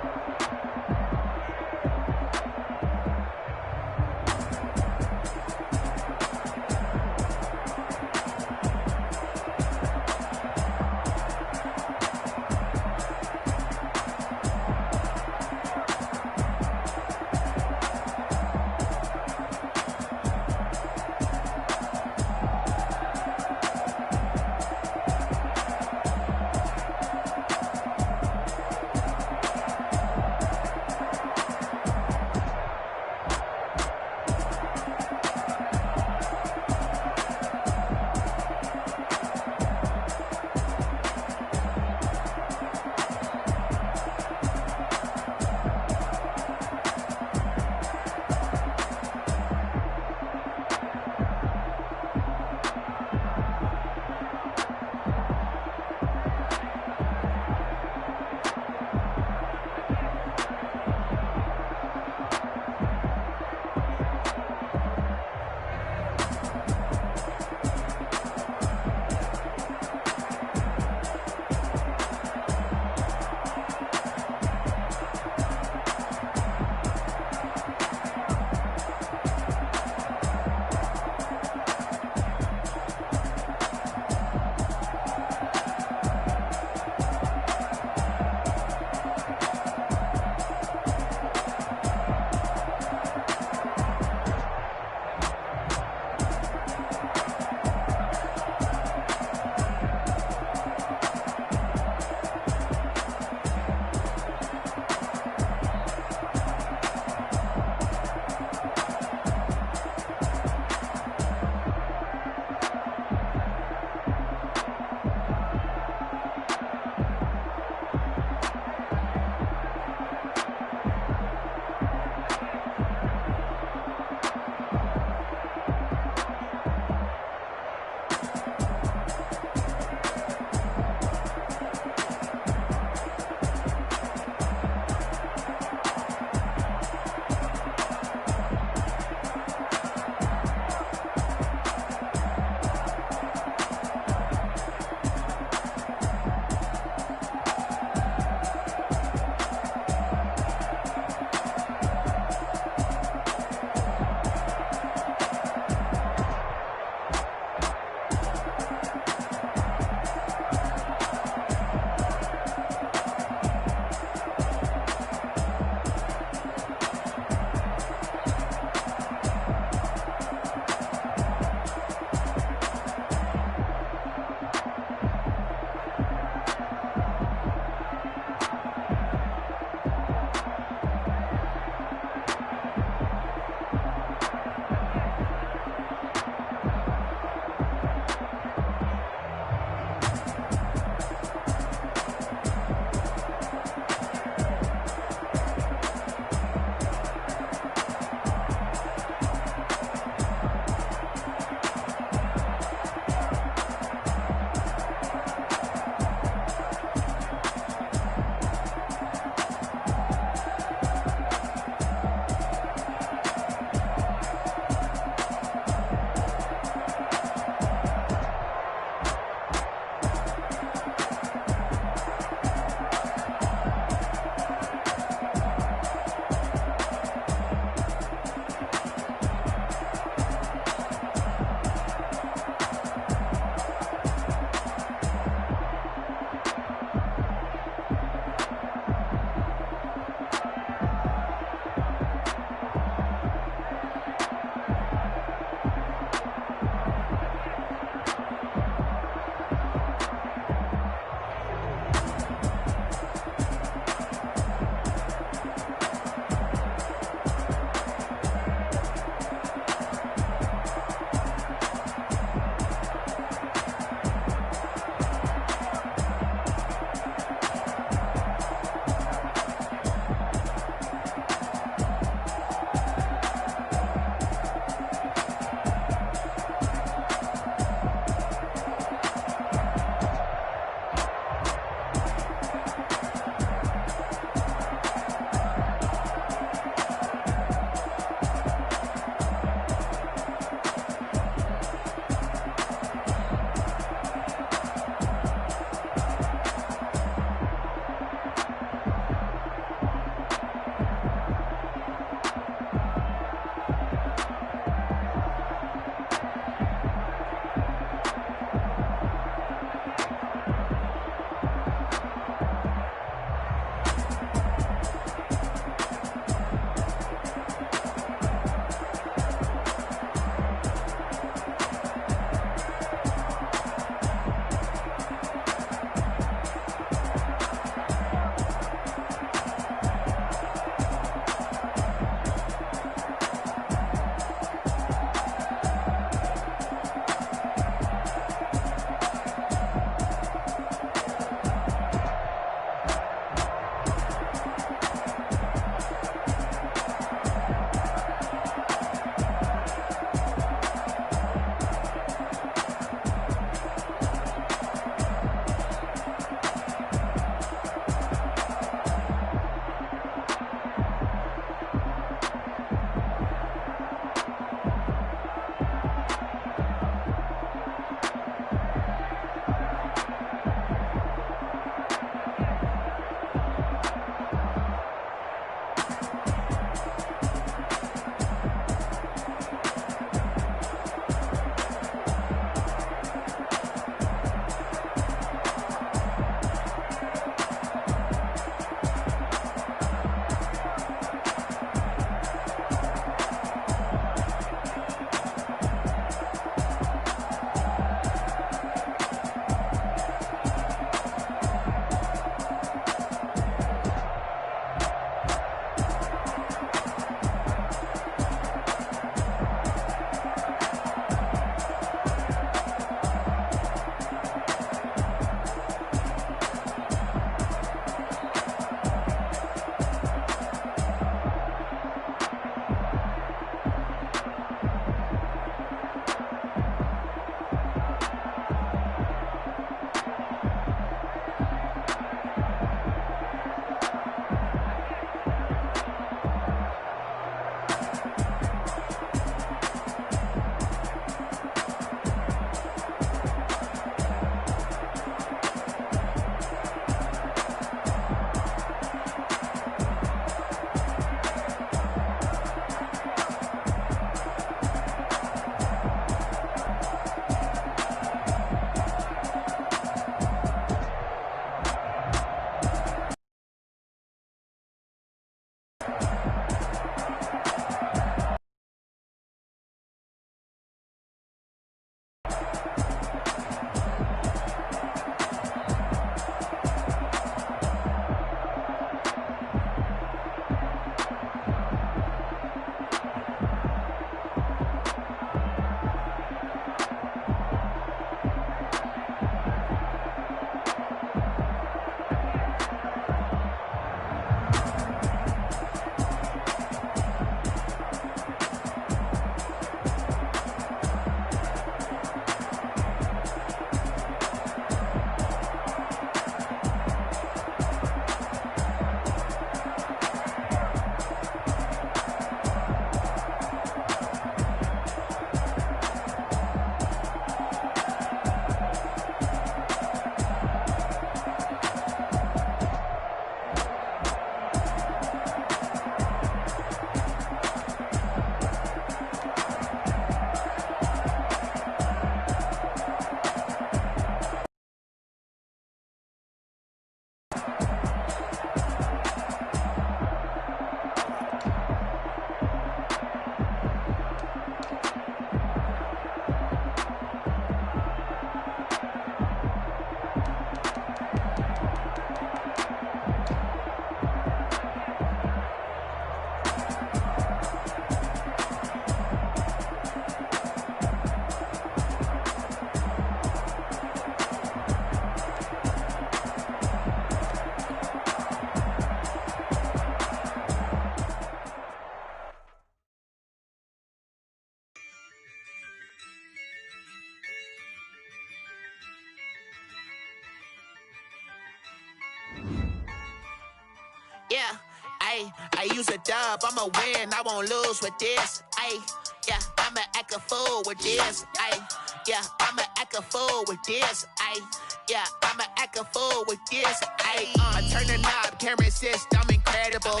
Ayy, I use a dub, I'ma win, I won't lose with this. Ayy, yeah, I'ma act a fool with this. Ayy, yeah, I'ma act a fool with this. Ayy, yeah, I'ma act a fool with this. Ayy, turn the knob, camera assist, I'm incredible.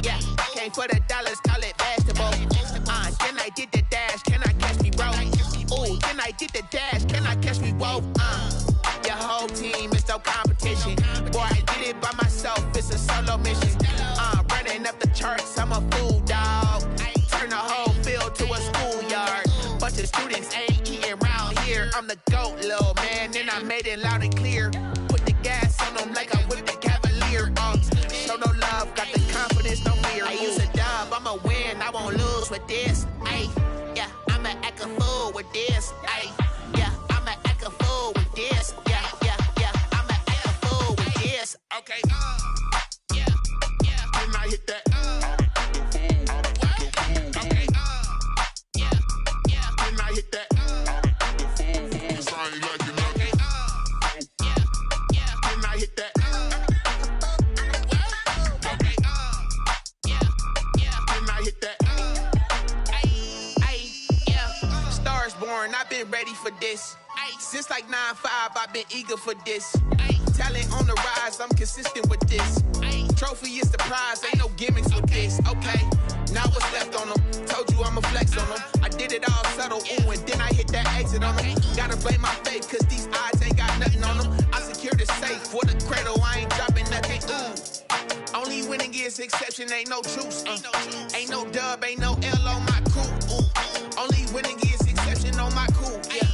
Yeah, came for the dollars, call it vegetable. Then I did the dash, can I catch me, bro? Ooh, then I did the dash, can I catch me, whoa? Your whole team is no competition. Boy, I did it by myself, it's a solo mission. Running up the charts, I'm a fool, dog. Turn the whole field to a schoolyard. Bunch of students ain't eating round here. I'm the GOAT, little man, and I made it loud and clear. Put the gas on them like I whipped the Cavalier. Show no love, got the confidence, no fear. I use a dub, I'ma win, I won't lose with this. Ayy, yeah, I'ma act a fool with this. Ayy, yeah, I'ma act a fool with this. Yeah, yeah, yeah, I'ma act a fool with this. Okay, yeah, yeah, then I hit that. Okay, yeah, yeah, then I hit that. Cause I ain't like it nothing. Yeah, yeah, then I hit that. Okay, yeah, yeah, then I hit that. Yeah, Stars born, I've been ready for this. Since like 9-5, I've been eager for this. Talent on the rise, I'm consistent with this. Trophy is the prize, ain't no gimmicks with this. Okay, now what's left on them? Told you I'ma flex on them. I did it all subtle, ooh, and then I hit that exit on them. Gotta blame my faith, cause these odds ain't got nothing on them. I secure the safe for the cradle, I ain't dropping nothing, ooh. Only winning is exception, ain't no truce. Ain't no dub, ain't no L on my crew. Only winning is exception on my crew. Yeah,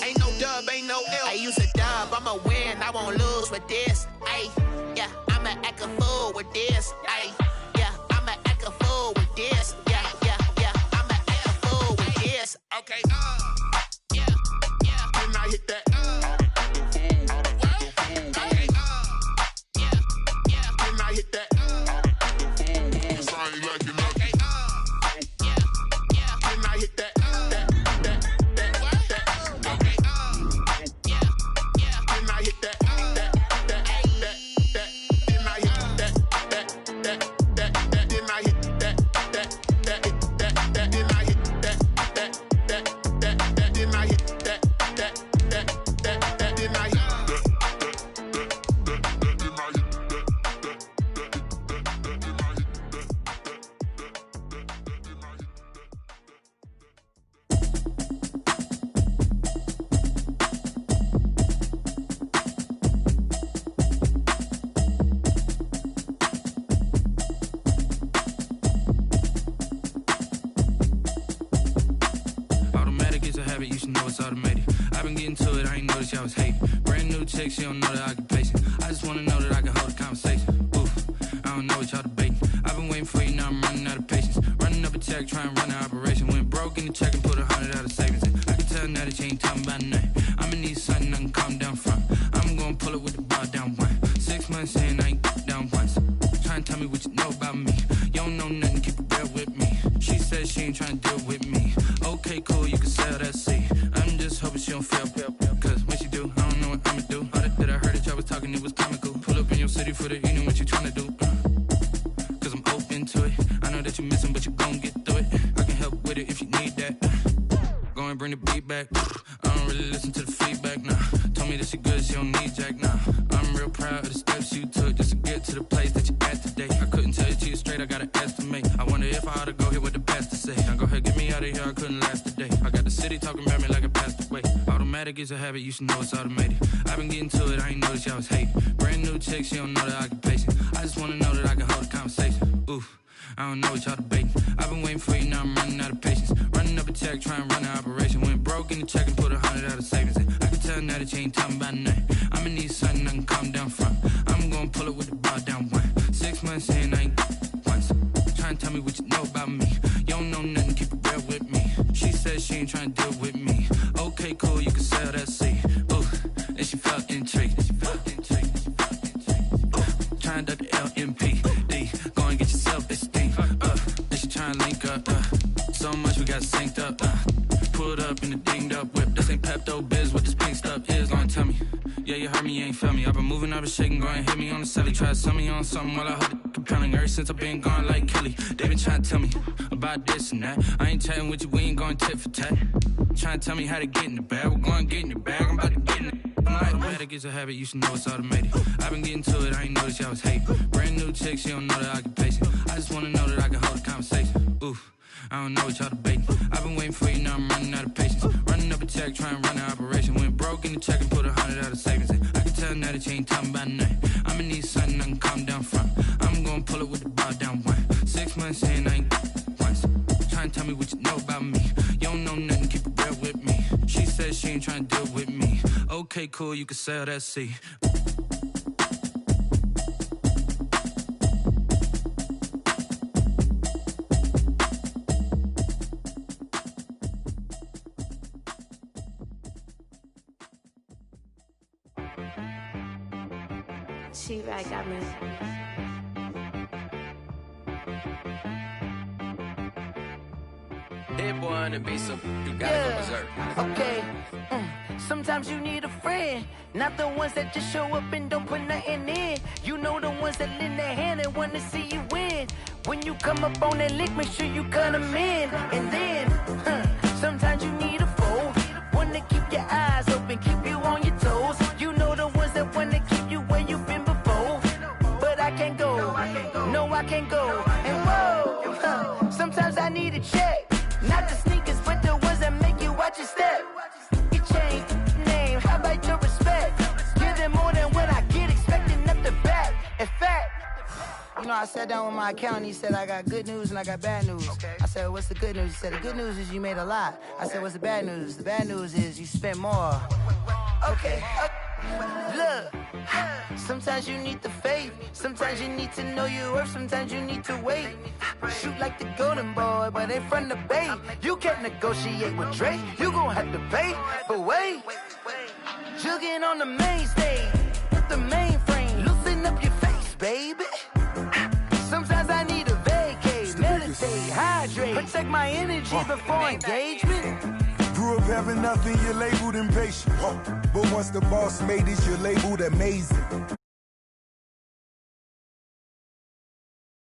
ain't no dub, ain't no L. I use a dub, I'ma win, I won't lose with this. Ayy, yeah, I'ma act a fool with this. Ayy, yeah, I'ma act a fool with this. Yeah, yeah, yeah, I'ma act a fool with this. Okay, yeah, yeah, then I hit that. Okay, yeah, yeah, then I hit that. Cause I ain't like it nothing. Okay, yeah, yeah, then I hit that. Okay, yeah, yeah, then I hit that. Then I hit that. Then I hit that. Then I hit that. Then I hit that. Then I hit Automatic is a habit, you should know it's automated. I've been getting to it, I ain't noticed y'all was hating. Brand new chick, she don't know that I can pace it. I just wanna know that I can hold a conversation. Oof, I don't know what y'all debating. I've been waiting for you, now I'm running out of patience. Running up a check, trying to run an operation. Went broke in the check and put 100 out of savings in. I can tell now that you ain't talking about nothing. I'ma need something I can calm down from. I'm gonna pull it with the bar down one. 6 months in, I ain't down once. Trying to tell me what you know about me. You don't know nothing, keep it real with me. She said she ain't trying to deal with me. Okay, cool, you can sell that seed. I'm just hoping she don't fail. Cause when she do, I don't know what I'ma do. All that I heard that y'all was talking, it was comical. Pull up in your city for the evening, what you trying to do? Cause I'm open to it. I know that you're missing, but you gon' get through it. I can help with it if you need that. Go and bring the beat back. I don't really listen to the feedback, nah. Told me that she good, she don't need jack, nah. I'm real proud of the steps you took just to get to the place that you at today. I couldn't tell you to you straight, I gotta estimate. I wonder if I ought to go here with the best to say. Now go ahead, get me out of here, I couldn't last a day. I got the city talking about me like I passed away. Automatic is a habit, you should know it's automated. I've been getting to it, I ain't noticed y'all was hating. Brand new chick, she don't know the occupation. I just wanna know that I can hold a conversation. Oof, I don't know what y'all debating. I've been waiting for you, now I'm running out of patience. Running up a check, trying to run an operation. Went broke in the check and put 100 out of savings in. I can tell now that you ain't talking about nothing. I'ma need something I can calm down from. I'm gonna pull it with the bar down one. 6 months in, I ain't once. Trying to tell me what you know about me. You don't know nothing, keep it real with me. She said she ain't trying to deal with me. Okay, cool, you can sell that seed. Ooh, and she felt intrigued. Trying to duck the LMPD. Go and get your self-esteem. And she trying to link up. So much we got synced up. Pulled up in the dinged up whip. This ain't Pepto-Biz, what this pink stuff is. Long tell me. Yeah, you heard me. me, you ain't felt me. I've been moving, I've been shaking, go and hit me on the celly. Try to sell me on something while I hold it compelling. Ever since I've been gone like Kelly, they been trying to tell me about this and that. I ain't chatting with you, we ain't going tit for tat. Trying to tell me how to get in the bag. We're going to get in the bag, I'm about to get in it. I'm like, automatic is a habit, you should know it's automated. I've been getting to it, I ain't noticed y'all was hating. Brand new chick, she don't know that I can pace it. I just wanna know that I can hold a conversation. Oof, I don't know what y'all debating. I've been waiting for you, now I'm running out of patience. Running up a check, trying to run an operation. Went broke in the check and put 100 out of savings in. I can tell now that you ain't talking about nothing. I'ma need something I can calm down from. I'm gonna pull it with the bar down one. 6 months in, I ain't once. Trying to tell me what you know about me. You don't know nothing, keep it real with me. She said she ain't trying to deal with me. Okay, cool, you can sell that C. She right, got me. Dead boy on the beat, so you gotta go berserk. Okay. Sometimes you need a friend, not the ones that just show up and don't put nothing in. You know the ones that lend their hand and wanna see you win. When you come up on that lick, make sure you cut them in. And then, sometimes you need a foe, one to keep your eyes open, keep you on your toes. You know the ones that wanna keep you where you've been before. But I can't go, no I can't go. And whoa, sometimes I need a check, not the sneakers, but the ones that make you watch your step. Your chain, name, how about your respect? Give them more than what I get, expecting up the back. In fact, you know, I sat down with my accountant, he said I got good news and I got bad news. I said, what's the good news? He said, the good news is you made a lot. I said, what's the bad news? The bad news is you spent more. Okay, look, sometimes you need the faith, sometimes you need to know your worth, sometimes you need to wait. Shoot like the golden boy, but ain't from the bay. You can't negotiate with Drake, you gon' have to pay. But wait, jugging on the main stage, with the mainframe, loosen up your face, baby. Sometimes I need a vacate, meditate, hydrate, protect my energy before engagement. Grew up having nothing, you're labeled impatient. But once the boss made it, you're labeled amazing.